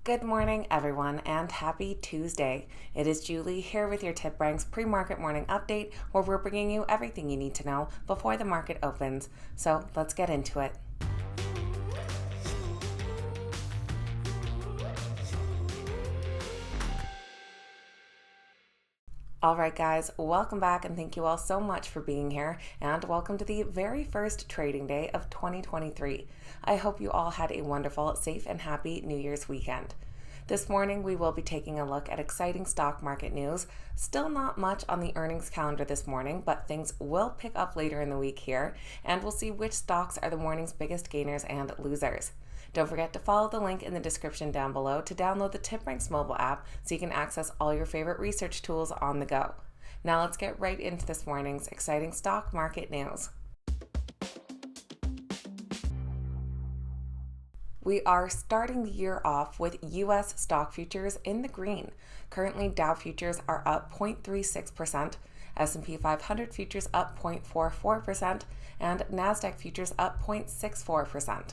Good morning, everyone, and happy Tuesday. It is Julie here with your TipRanks pre-market morning update, where we're bringing you everything you need to know before the market opens. So let's get into it. Alright guys, welcome back and thank you all so much for being here, and welcome to the very first trading day of 2023. I hope you all had a wonderful, safe, and happy New Year's weekend. This morning we will be taking a look at exciting stock market news. Still not much on the earnings calendar this morning, but things will pick up later in the week here, and we'll see which stocks are the morning's biggest gainers and losers. Don't forget to follow the link in the description down below to download the TipRanks mobile app so you can access all your favorite research tools on the go. Now let's get right into this morning's exciting stock market news. We are starting the year off with U.S. stock futures in the green. Currently, Dow futures are up 0.36%, S&P 500 futures up 0.44%, and NASDAQ futures up 0.64%.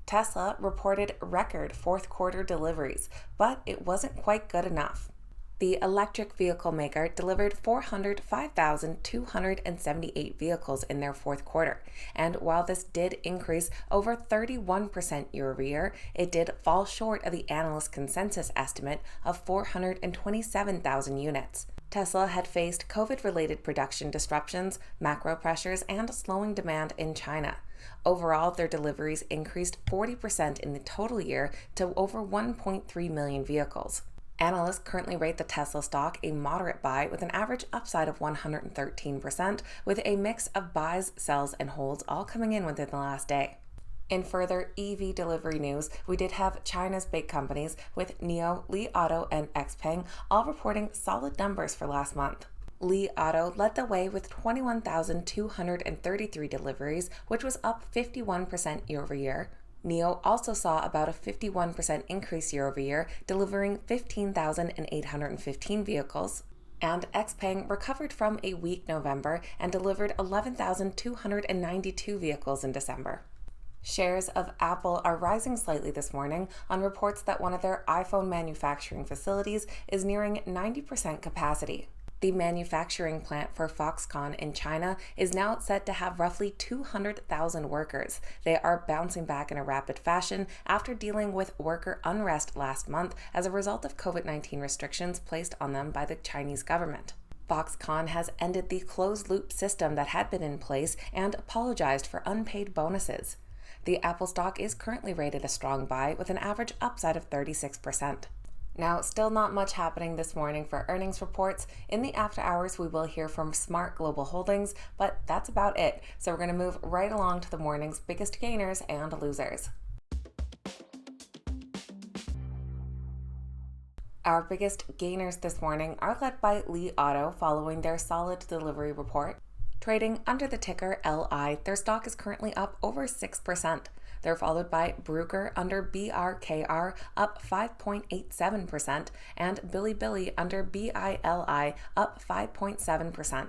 Tesla reported record fourth quarter deliveries, but it wasn't quite good enough. The electric vehicle maker delivered 405,278 vehicles in their fourth quarter, and while this did increase over 31% year over year, it did fall short of the analyst consensus estimate of 427,000 units. Tesla had faced COVID-related production disruptions, macro pressures, and slowing demand in China. Overall, their deliveries increased 40% in the total year to over 1.3 million vehicles. Analysts currently rate the Tesla stock a moderate buy with an average upside of 113%, with a mix of buys, sells, and holds all coming in within the last day. In further EV delivery news, we did have China's big companies with NIO, Li Auto, and XPeng all reporting solid numbers for last month. Li Auto led the way with 21,233 deliveries, which was up 51% year over year. NIO also saw about a 51% increase year over year, delivering 15,815 vehicles. And XPeng recovered from a weak November and delivered 11,292 vehicles in December. Shares of Apple are rising slightly this morning on reports that one of their iPhone manufacturing facilities is nearing 90% capacity. The manufacturing plant for Foxconn in China is now said to have roughly 200,000 workers. They are bouncing back in a rapid fashion after dealing with worker unrest last month as a result of COVID-19 restrictions placed on them by the Chinese government. Foxconn has ended the closed-loop system that had been in place and apologized for unpaid bonuses. The Apple stock is currently rated a strong buy with an average upside of 36%. Now, still not much happening this morning for earnings reports. In the after hours, we will hear from Smart Global Holdings, but that's about it. So we're going to move right along to the morning's biggest gainers and losers. Our biggest gainers this morning are led by Li Auto following their solid delivery report. Trading under the ticker LI, their stock is currently up over 6%. They're followed by Bruker under BRKR up 5.87% and Bilibili under BILI up 5.7%.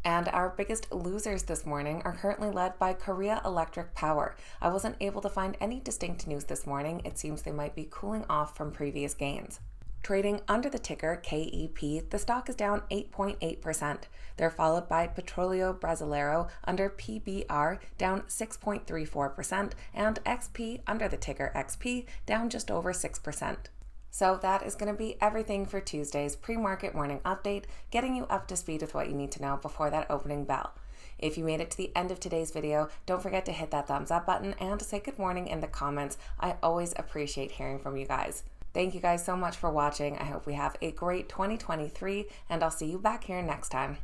And our biggest losers this morning are currently led by Korea Electric Power. I wasn't able to find any distinct news this morning. It seems they might be cooling off from previous gains. Trading under the ticker KEP, the stock is down 8.8%. They're followed by Petróleo Brasileiro under PBR down 6.34% and XP under the ticker XP down just over 6%. So that is going to be everything for Tuesday's pre-market morning update, getting you up to speed with what you need to know before that opening bell. If you made it to the end of today's video, don't forget to hit that thumbs up button and to say good morning in the comments. I always appreciate hearing from you guys. Thank you guys so much for watching. I hope we have a great 2023, and I'll see you back here next time.